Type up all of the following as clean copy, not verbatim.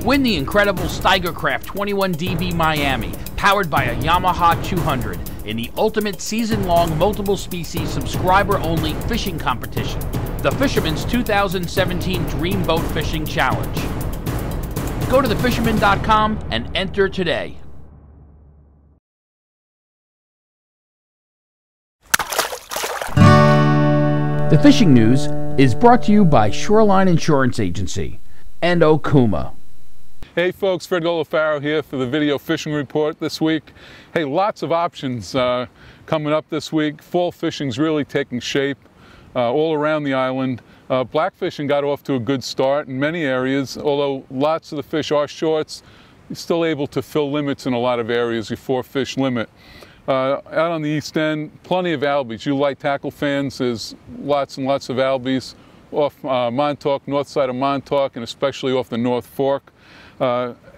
Win the incredible Steigercraft 21DB Miami, powered by a Yamaha 200, in the ultimate season-long multiple species subscriber-only fishing competition, the Fisherman's 2017 Dream Boat Fishing Challenge. Go to thefisherman.com and enter today. The fishing news is brought to you by Shoreline Insurance Agency and Okuma. Hey folks, Fred Golofaro here for the video fishing report this week. Hey, lots of options coming up this week. Fall fishing's really taking shape all around the island. Blackfishing got off to a good start in many areas, although lots of the fish are shorts. You're still able to fill limits in a lot of areas, your 4-fish limit. Out on the east end, plenty of albies. You light tackle fans, there's lots and lots of albies off Montauk, north side of Montauk, and especially off the North Fork.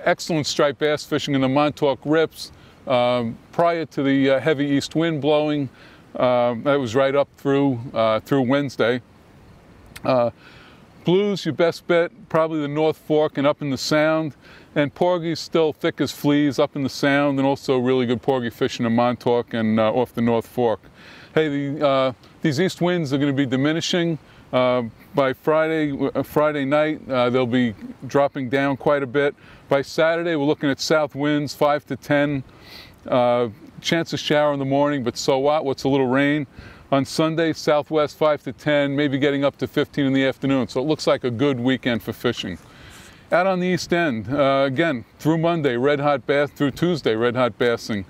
Excellent striped bass fishing in the Montauk rips prior to the heavy east wind blowing. That was right up through Wednesday. Blues, your best bet, probably the North Fork and up in the Sound. And porgies still thick as fleas up in the Sound, and also really good porgy fishing in Montauk and off the North Fork. Hey, these east winds are going to be diminishing. By Friday night, they'll be dropping down quite a bit. By Saturday, we're looking at south winds, 5 to 10. Chance of shower in the morning, but so what? What's a little rain? On Sunday, southwest 5 to 10, maybe getting up to 15 in the afternoon. So it looks like a good weekend for fishing. Out on the east end, again, through Monday, red hot bass, through Tuesday, red hot bassing.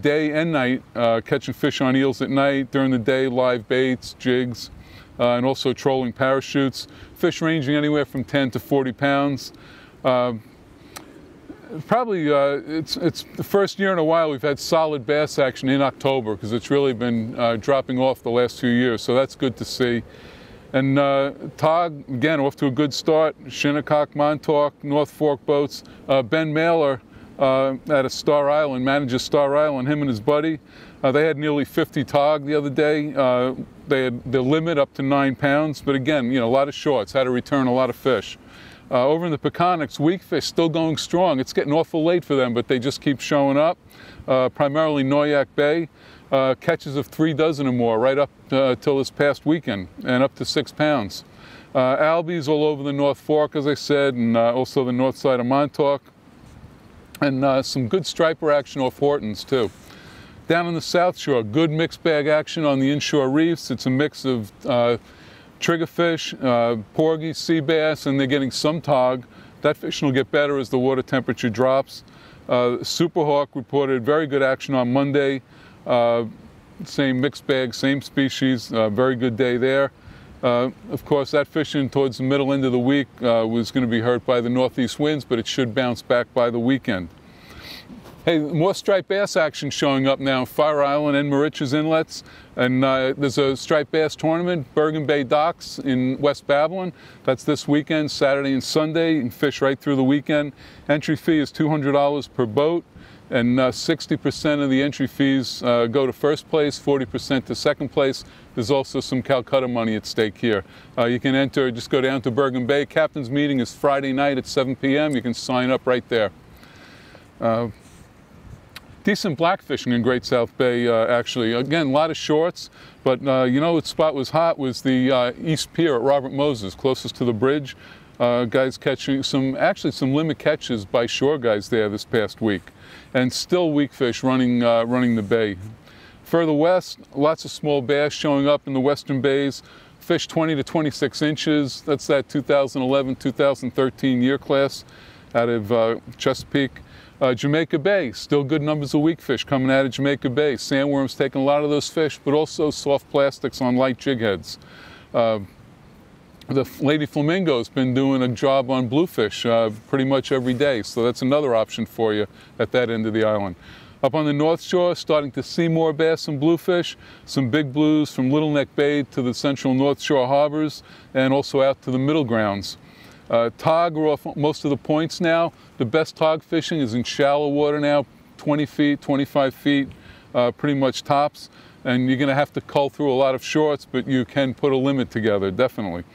Day and night, catching fish on eels at night. During the day, live baits, jigs, and also trolling parachutes. Fish ranging anywhere from 10 to 40 pounds. Probably it's the first year in a while we've had solid bass action in October, because it's really been dropping off the last 2 years, so that's good to see. And Tog, again, off to a good start. Shinnecock, Montauk, North Fork boats. Ben Mailer at a Star Island, manages Star Island, him and his buddy. They had nearly 50 Tog the other day. They had the limit up to 9 pounds, but again, you know, a lot of shorts, had to return a lot of fish. Over in the Peconics, weakfish still going strong. It's getting awful late for them, but they just keep showing up. Primarily Noyak Bay. Catches of 3 dozen or more right up till this past weekend, and up to 6 pounds. Albies all over the North Fork, as I said, and also the north side of Montauk. And some good striper action off Hortons too. Down on the South Shore, good mixed bag action on the inshore reefs. It's a mix of triggerfish, porgies, sea bass, and they're getting some Tog. That fishing will get better as the water temperature drops. Superhawk reported very good action on Monday. Same mixed bag, same species, very good day there. Of course, that fishing towards the middle end of the week was going to be hurt by the northeast winds, but it should bounce back by the weekend. Hey, more striped bass action showing up now, Fire Island and Moriches Inlets. And there's a striped bass tournament, Bergen Bay Docks in West Babylon. That's this weekend, Saturday and Sunday. You can fish right through the weekend. Entry fee is $200 per boat, and 60% of the entry fees go to first place, 40% to second place. There's also some Calcutta money at stake here. You can enter, just go down to Bergen Bay. Captain's meeting is Friday night at 7 p.m. You can sign up right there. Decent black fishing in Great South Bay, actually. Again, a lot of shorts, but you know what spot was hot was the East Pier at Robert Moses, closest to the bridge. Guys catching actually some limit catches by shore guys there this past week. And still weakfish running the bay. Further west, lots of small bass showing up in the western bays. Fish 20 to 26 inches. That's that 2011-2013 year class out of Chesapeake. Jamaica Bay, still good numbers of weakfish coming out of Jamaica Bay. Sandworms taking a lot of those fish, but also soft plastics on light jig heads. The Lady Flamingo's been doing a job on bluefish pretty much every day, so that's another option for you at that end of the island. Up on the North Shore, starting to see more bass and bluefish, some big blues from Little Neck Bay to the central North Shore harbors, and also out to the middle grounds. Tog are off most of the points now. The best tog fishing is in shallow water now, 20 feet, 25 feet, pretty much tops. And you're going to have to cull through a lot of shorts, but you can put a limit together, definitely.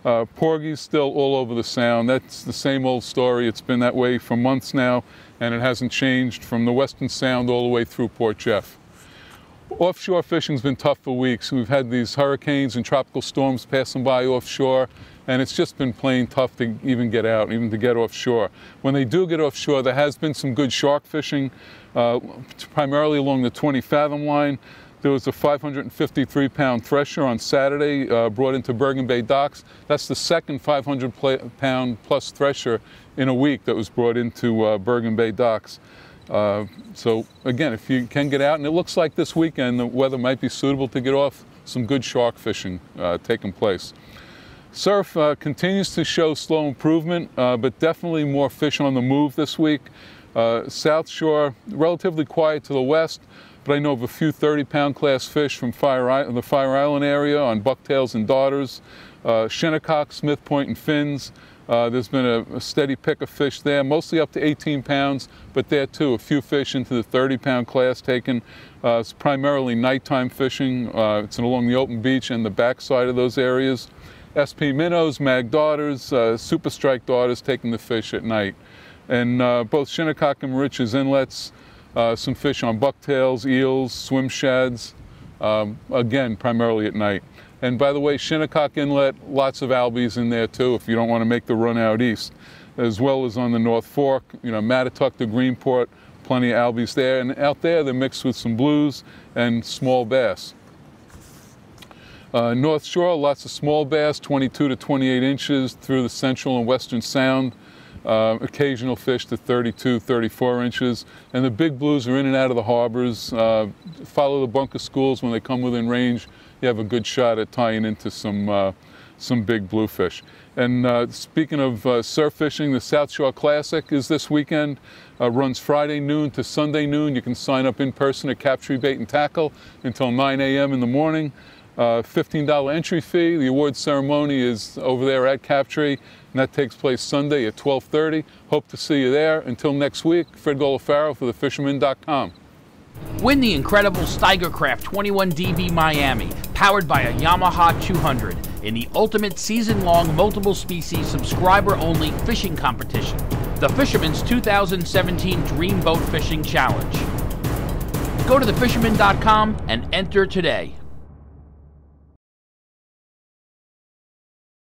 Porgies still all over the sound. That's the same old story. It's been that way for months now, and it hasn't changed from the western sound all the way through Port Jeff. Offshore fishing's been tough for weeks. We've had these hurricanes and tropical storms passing by offshore, and it's just been plain tough to even get out, even to get offshore. When they do get offshore, there has been some good shark fishing, primarily along the 20-fathom line. There was a 553-pound thresher on Saturday brought into Bergen Bay docks. That's the second 500-pound plus thresher in a week that was brought into Bergen Bay docks. So again, if you can get out, and it looks like this weekend the weather might be suitable to get off, some good shark fishing taking place. Surf continues to show slow improvement, but definitely more fish on the move this week. South Shore, relatively quiet to the west, but I know of a few 30-pound class fish from the Fire Island area on bucktails and darters, shinnecock, Smith Point, and fins. There's been a steady pick of fish there, mostly up to 18 pounds, but there too, a few fish into the 30-pound class taken. It's primarily nighttime fishing. It's along the open beach and the backside of those areas. SP minnows, mag darters, super strike darters taking the fish at night. And both Shinnecock and Moriches inlets, some fish on bucktails, eels, swim shads, again, primarily at night. And by the way, Shinnecock Inlet, lots of albies in there too, if you don't want to make the run out east, as well as on the North Fork, you know, Mattatuck to Greenport, plenty of albies there. And out there, they're mixed with some blues and small bass. North Shore, lots of small bass, 22 to 28 inches through the central and western sound. Occasional fish to 32, 34 inches. And the big blues are in and out of the harbors. Follow the bunker schools when they come within range. You have a good shot at tying into some big bluefish. And speaking of surf fishing, the South Shore Classic is this weekend. Runs Friday noon to Sunday noon. You can sign up in person at Capture Bait and Tackle until 9 a.m. in the morning. $15 entry fee. The award ceremony is over there at Captree, and that takes place Sunday at 12:30. Hope to see you there. Until next week, Fred Golofaro for thefisherman.com. Win the incredible Steigercraft 21DB Miami, powered by a Yamaha 200, in the ultimate season-long multiple-species subscriber-only fishing competition, the Fisherman's 2017 Dream Boat Fishing Challenge. Go to thefisherman.com and enter today.